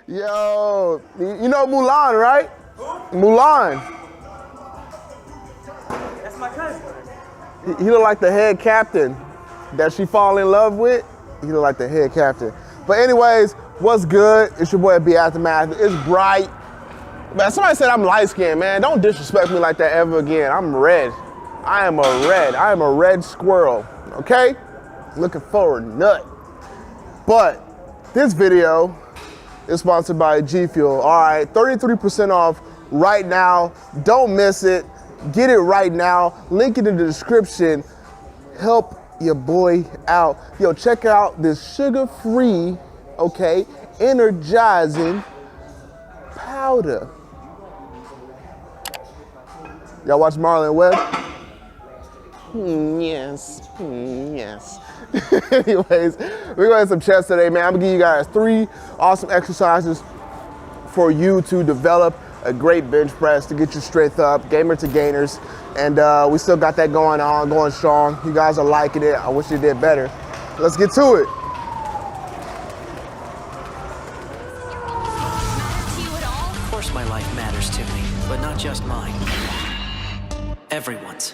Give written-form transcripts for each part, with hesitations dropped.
Yo, you know Mulan, right? Who? Mulan. That's my cousin. He look like the head captain that she fall in love with. He look like the head captain. But anyways, what's good? It's your boy B Aftermath. It's bright. Man, somebody said I'm light skinned, man. Don't disrespect me like that ever again. I'm red. I am a red squirrel, okay? Looking for a nut. But this video is sponsored by G Fuel. All right, 33% off right now. Don't miss it. Get it right now. Link it in the description. Help your boy out. Yo, check out this sugar-free, okay, energizing powder. Y'all watch Marlon Webb? Yes, yes. Anyways, we're gonna have some chest today, man. I'm gonna give you guys 3 awesome exercises for you to develop a great bench press to get your strength up, gamer to gainers. And we still got that going on, going strong. You guys are liking it. I wish you did better. Let's get to it. To you at all? Of course my life matters to me, but not just mine. Everyone's.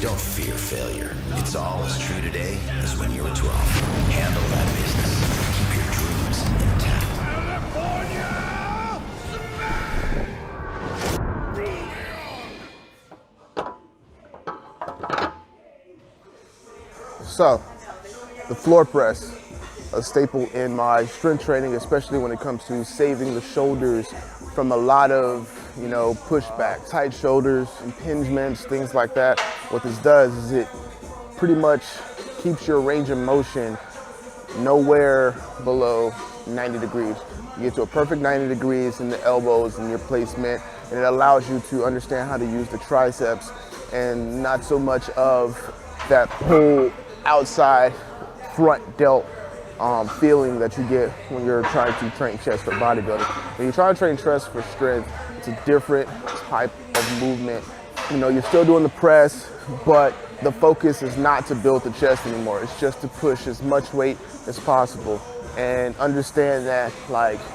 Don't fear failure. It's all as true today as when you were 12. Handle that business. Keep your dreams intact. So, the floor press, a staple in my strength training, especially when it comes to saving the shoulders from a lot of, pushback, tight shoulders, impingements, things like that. What this does is it pretty much keeps your range of motion nowhere below 90 degrees. You get to a perfect 90 degrees in the elbows and your placement, and it allows you to understand how to use the triceps and not so much of that pull outside front delt feeling that you get when you're trying to train chest for bodybuilding. When you try to train chest for strength, it's a different type of movement. You're still doing the press, but the focus is not to build the chest anymore. It's just to push as much weight as possible. And understand that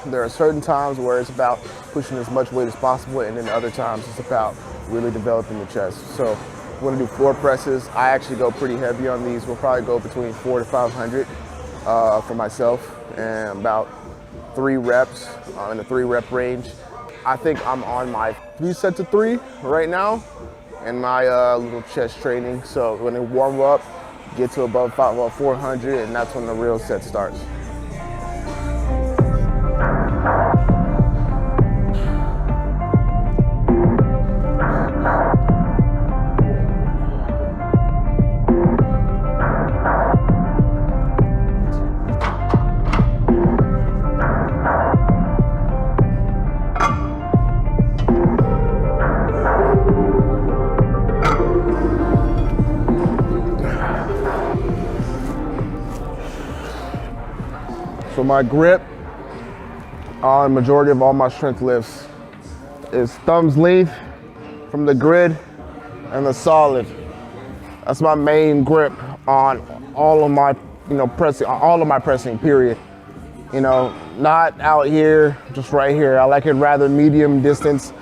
there are certain times where it's about pushing as much weight as possible, and then other times it's about really developing the chest. So we're gonna do floor presses. I actually go pretty heavy on these. We'll probably go between 400 to 500 for myself, and about 3 reps in the 3 rep range. I think I'm on my 3 sets of 3 right now in my little chest training. So when I warm up, get to above 400, and that's when the real set starts. So my grip on majority of all my strength lifts is thumbs length from the grid and the solid. That's my main grip on all of my, pressing, all of my pressing, period. Not out here, just right here. I like it rather medium distance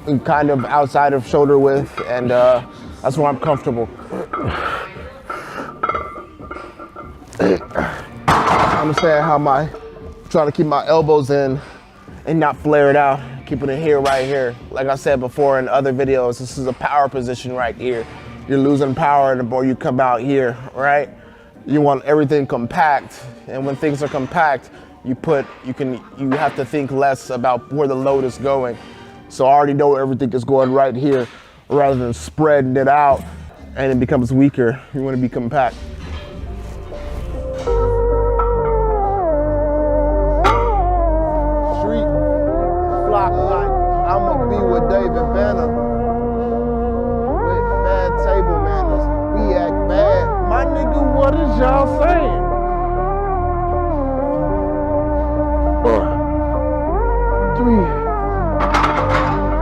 and kind of outside of shoulder width, and that's where I'm comfortable. Understand how trying to keep my elbows in and not flare it out, keeping it here, right here. Like I said before in other videos, this is a power position right here. You're losing power the more you come out here, right? You want everything compact, and when things are compact, you have to think less about where the load is going. So I already know everything is going right here, rather than spreading it out and it becomes weaker. You want to be compact. I'ma be with David Banner with bad table manners. We act bad. My nigga, what is y'all saying? 3.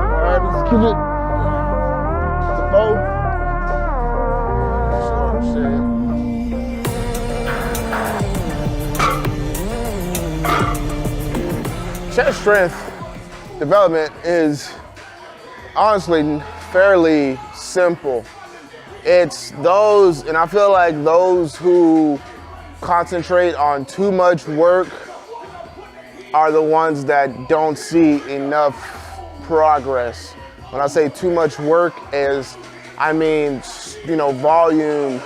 All right, let's give it to 4. That's what I'm saying. Chest strength development is honestly fairly simple. It's those, and I feel like those who concentrate on too much work are the ones that don't see enough progress. When I say too much work I mean, volume,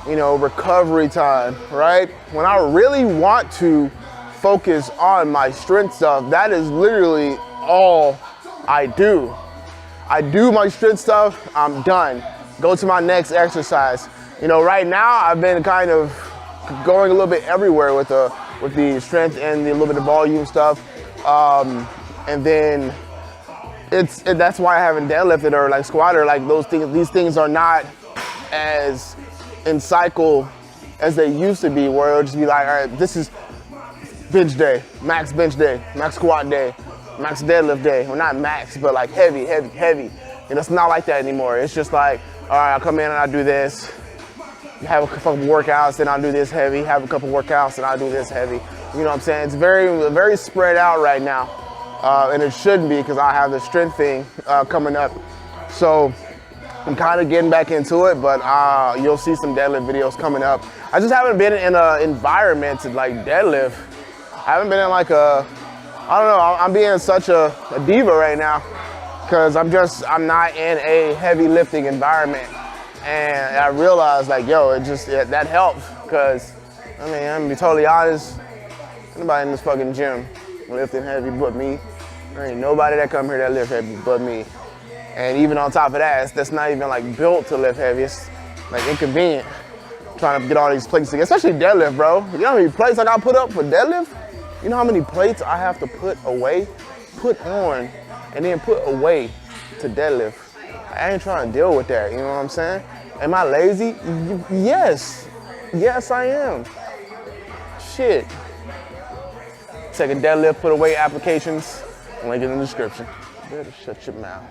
recovery time, right? When I really want to focus on my strength stuff, that is literally all I do. I do my strength stuff, I'm done. Go to my next exercise. Right now I've been kind of going a little bit everywhere with the strength and the little bit of volume stuff. And then that's why I haven't deadlifted or like squatted, like those things. These things are not as in cycle as they used to be, where it'll just be like, all right, this is bench day, max squat day, max deadlift day. Well, not max, but like heavy. And it's not like that anymore. It's just like, all right, I'll come in and I'll do this, have a couple workouts, then I'll do this heavy, have a couple workouts, and I'll do this heavy. You know what I'm saying? It's very, very spread out right now. And it shouldn't be, because I have the strength thing coming up. So I'm kind of getting back into it, but you'll see some deadlift videos coming up. I just haven't been in an environment to like deadlift. I haven't been in like I don't know, I'm being such a diva right now, because I'm not in a heavy lifting environment. And I realized like, yo, that helps, because I mean, I'm gonna be totally honest, nobody in this fucking gym lifting heavy but me. There ain't nobody that come here that lift heavy but me. And even on top of that, that's not even like built to lift heavy. It's like inconvenient trying to get all these plates together, especially deadlift, bro. You know how many plates I got put up for deadlift? You know how many plates I have to put on, and then put away to deadlift? I ain't trying to deal with that, you know what I'm saying? Am I lazy? Yes. Yes, I am. Shit. Take a deadlift, put away applications, link in the description. Better shut your mouth.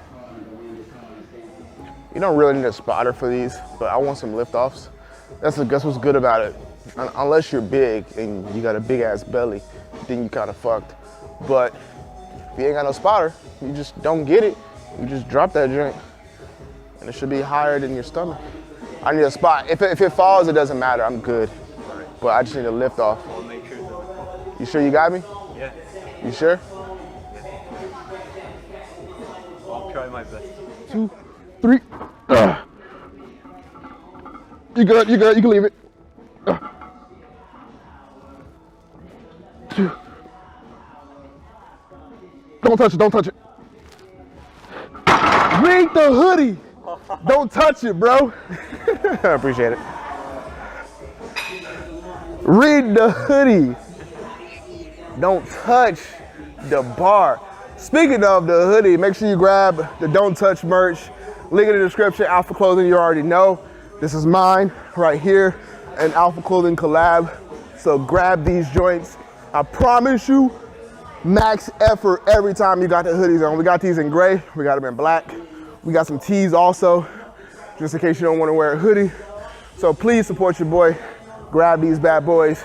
You don't really need a spotter for these, but I want some lift-offs. That's what's good about it. Unless you're big and you got a big ass belly, then you kind of fucked. But if you ain't got no spotter, you just don't get it. You just drop that joint, and it should be higher than your stomach. I need a spot. If it falls, it doesn't matter. I'm good. But I just need a lift off. You sure you got me? Yeah. You sure? I'll try my best. 2, 3. You good, you can leave it. 2. Don't touch it. Read the hoodie. Don't touch it, bro. I appreciate it. Read the hoodie. Don't touch the bar. Speaking of the hoodie, make sure you grab the Don't Touch merch. Link in the description. Alpha Clothing, you already know. This is mine right here, an Alpha Clothing collab. So grab these joints. I promise you, max effort every time you got the hoodies on. We got these in gray, we got them in black. We got some tees also, just in case you don't want to wear a hoodie. So please support your boy. Grab these bad boys.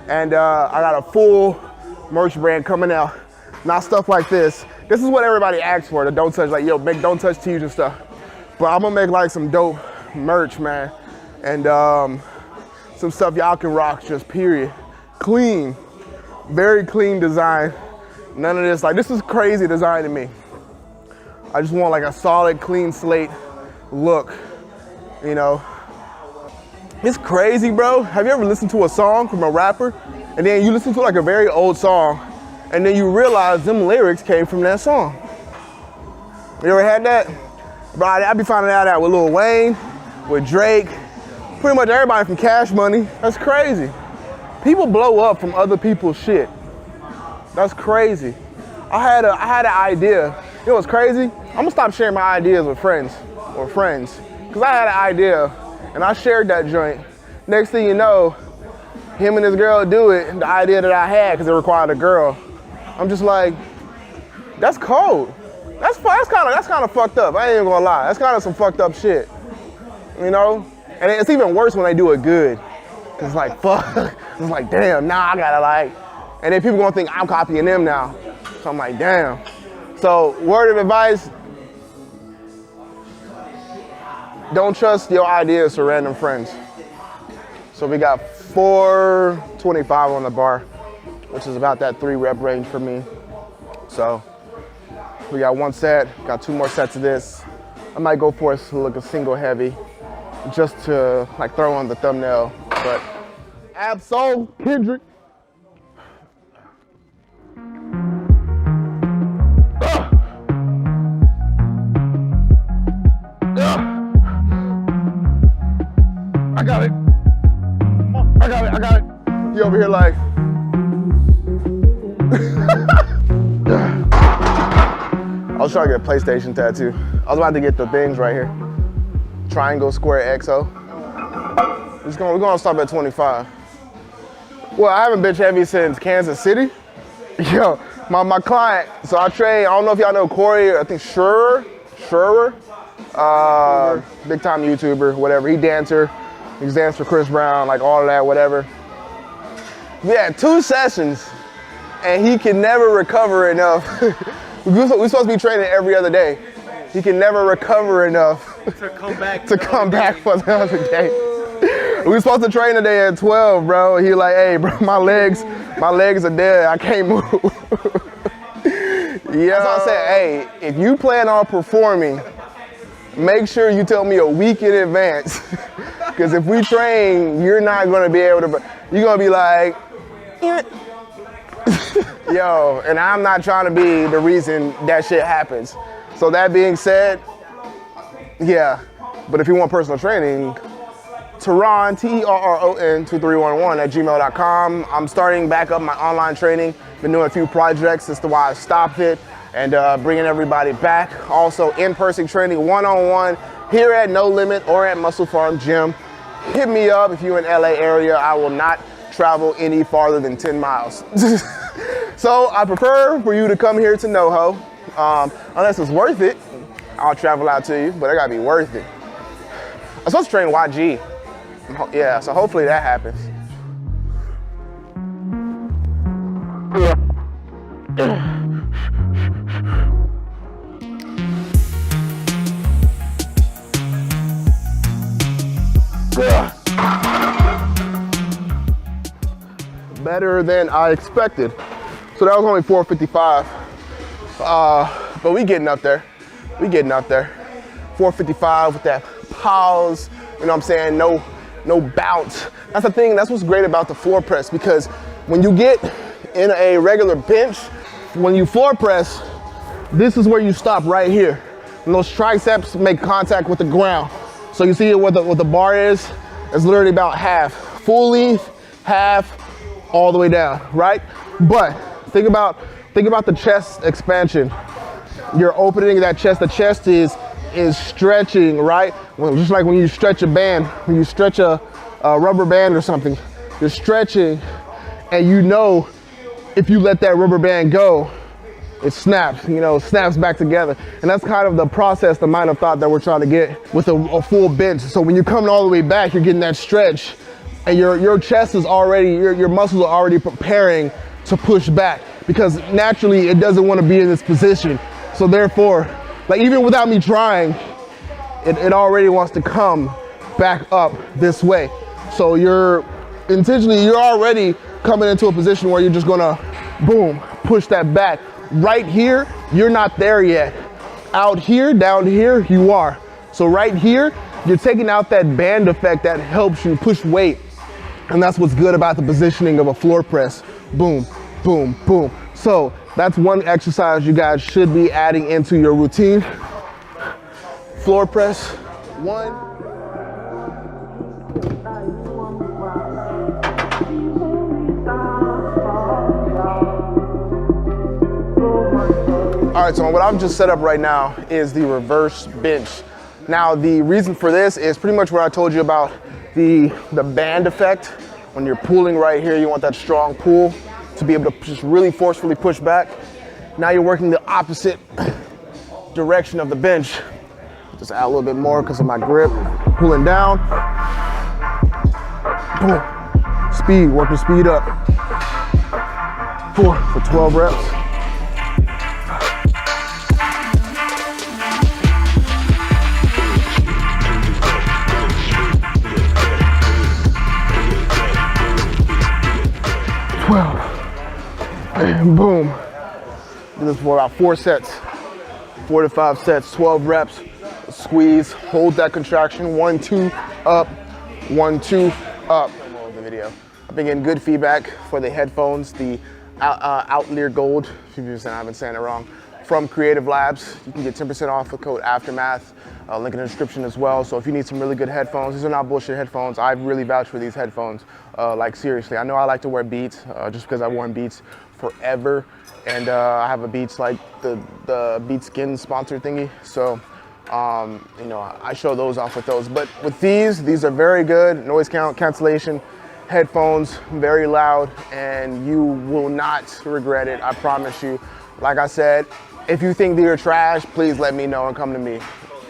And I got a full merch brand coming out. Not stuff like this. This is what everybody asks for, the Don't Touch, like, yo, make Don't Touch tees and stuff. But I'm gonna make like some dope merch, man. And some stuff y'all can rock, just period. Clean, very clean design. None of this, like, this is crazy design to me. I just want like a solid, clean slate look, you know. It's crazy, bro. Have you ever listened to a song from a rapper, and then you listen to like a very old song, and then you realize them lyrics came from that song? You ever had that? Bro, I be finding out with Lil Wayne, with Drake, pretty much everybody from Cash Money. That's crazy. People blow up from other people's shit. That's crazy. I had an idea. You know what's crazy? I'm gonna stop sharing my ideas with friends, because I had an idea and I shared that joint. Next thing you know, him and his girl do it, the idea that I had, because it required a girl. I'm just like, that's cold. That's kind of fucked up. I ain't even gonna lie. That's kind of some fucked up shit, you know? And it's even worse when they do it good. It's like, fuck. It's like, damn, nah, I gotta like, and then people gonna think I'm copying them now. I'm like, damn. So word of advice, don't trust your ideas to random friends. So we got 425 on the bar, which is about that 3 rep range for me. So we got 1 set, got 2 more sets of this. I might go for a single heavy just to like throw on the thumbnail, but Absol Kendrick. I got it. I got it. You over here like. I was trying to get a PlayStation tattoo. I was about to get the things right here. Triangle, square, XO. We're gonna stop at 25. Well, I haven't bench heavy since Kansas City. Yo, my client, so I train, I don't know if y'all know Corey, I think Schurrer, big time YouTuber, whatever. He dancer, he's danced for Chris Brown, like all of that, whatever. We had 2 sessions and he can never recover enough. We're supposed to be training every other day. He can never recover enough to come back for the other day. We were supposed to train today at 12, bro. He like, hey, bro, my legs are dead. I can't move. Yeah. That's what I said. Hey, if you plan on performing, make sure you tell me a week in advance. Because if we train, you're not going to be able to. You're going to be like, yo, and I'm not trying to be the reason that shit happens. So that being said, yeah. But if you want personal training, Terron, Terron 2311 at gmail.com. I'm starting back up my online training. Been doing a few projects. That's why I stopped it and bringing everybody back. Also in-person training, one-on-one here at No Limit or at Muscle Farm Gym. Hit me up if you're in LA area. I will not travel any farther than 10 miles. So I prefer for you to come here to NoHo. Unless it's worth it, I'll travel out to you, but it gotta be worth it. I'm supposed to train YG. Yeah, so hopefully that happens. Better than I expected. So that was only 455. But we getting up there. 455 with that pause, you know what I'm saying? No bounce. That's the thing, that's what's great about the floor press, because when you get in a regular bench, when you floor press, this is where you stop right here. And those triceps make contact with the ground. So you see what the bar is? It's literally about half. Full length, half, all the way down, right? But think about the chest expansion. You're opening that chest. The chest is stretching, right? Just like when you stretch a band, when you stretch a rubber band or something, you're stretching, and you know if you let that rubber band go, it snaps, snaps back together. And that's kind of the process, the mind of thought that we're trying to get with a full bench. So when you're coming all the way back, you're getting that stretch, and your chest is already, your muscles are already preparing to push back, because naturally it doesn't want to be in this position. So therefore, like even without me trying, it already wants to come back up this way. So you're already coming into a position where you're just gonna, boom, push that back. Right here, you're not there yet. Out here, down here, you are. So right here, you're taking out that band effect that helps you push weight. And that's what's good about the positioning of a floor press. Boom, boom, boom. So that's one exercise you guys should be adding into your routine. Floor press, 1. All right, so what I've just set up right now is the reverse bench. Now, the reason for this is pretty much what I told you about the band effect. When you're pulling right here, you want that strong pull to be able to just really forcefully push back. Now you're working the opposite direction of the bench. Just add a little bit more because of my grip. Pulling down. Boom. Speed, working speed up. 4 for 12 reps. boom. Do this for about 4 sets, 4 to 5 sets, 12 reps. Squeeze, hold that contraction. 1, 2, up, 1, 2, up. The video. I've been getting good feedback for the headphones, the Outlier Gold, 50%, I've been saying it wrong, from Creative Labs. You can get 10% off with code Aftermath. Link in the description as well. So if you need some really good headphones, these are not bullshit headphones. I really vouch for these headphones. Like seriously, I know I like to wear Beats just because I've worn Beats forever. And I have a Beats like the Beats Skin sponsor thingy. So, you know, I show those off with those. But with these are very good. Noise cancellation headphones, very loud, and you will not regret it. I promise you. Like I said, if you think these are trash, please let me know and come to me.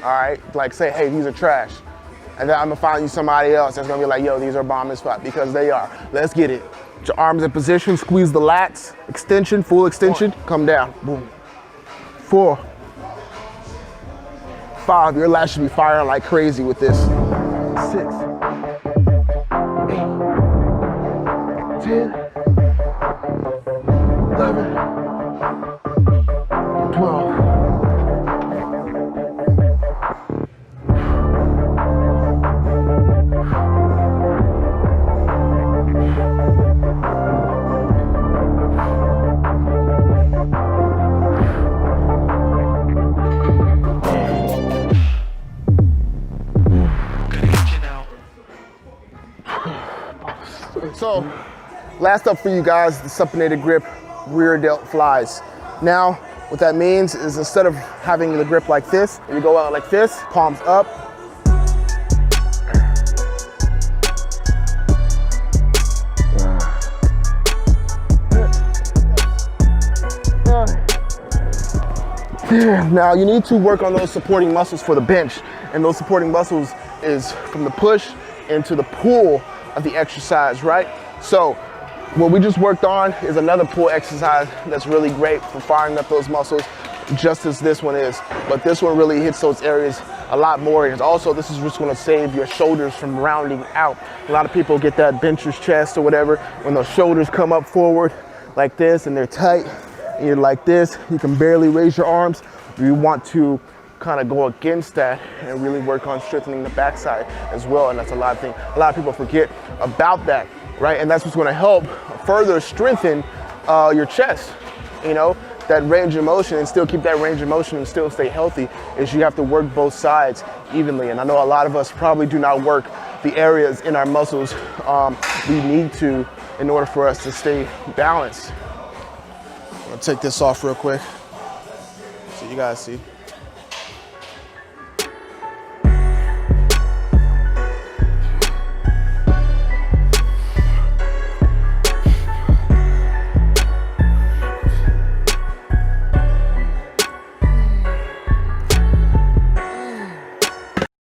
All right, like say, hey, these are trash. And then I'm gonna find you somebody else that's gonna be like, yo, these are bomb as fuck, because they are. Let's get it. Get your arms in position, squeeze the lats, extension, full extension, come down, boom. 4, 5, your lats should be firing like crazy with this. 6, 8, 10, 11, 12. So, last up for you guys, the supinated grip rear delt flies. Now, what that means is instead of having the grip like this, you go out like this, palms up. Now you need to work on those supporting muscles for the bench, and those supporting muscles is from the push into the pull of the exercise, right? So what we just worked on is another pull exercise that's really great for firing up those muscles, just as this one is. But this one really hits those areas a lot more. And also, this is just gonna save your shoulders from rounding out. A lot of people get that bencher's chest or whatever, when those shoulders come up forward like this and they're tight, and you're like this, you can barely raise your arms. You want to kind of go against that and really work on strengthening the backside as well. And that's a lot of people forget about that, right? And that's what's going to help further strengthen your chest. You know, that range of motion, and still keep that range of motion and still stay healthy, is you have to work both sides evenly. And I know a lot of us probably do not work the areas in our muscles we need to in order for us to stay balanced. I'm gonna take this off real quick so you guys see.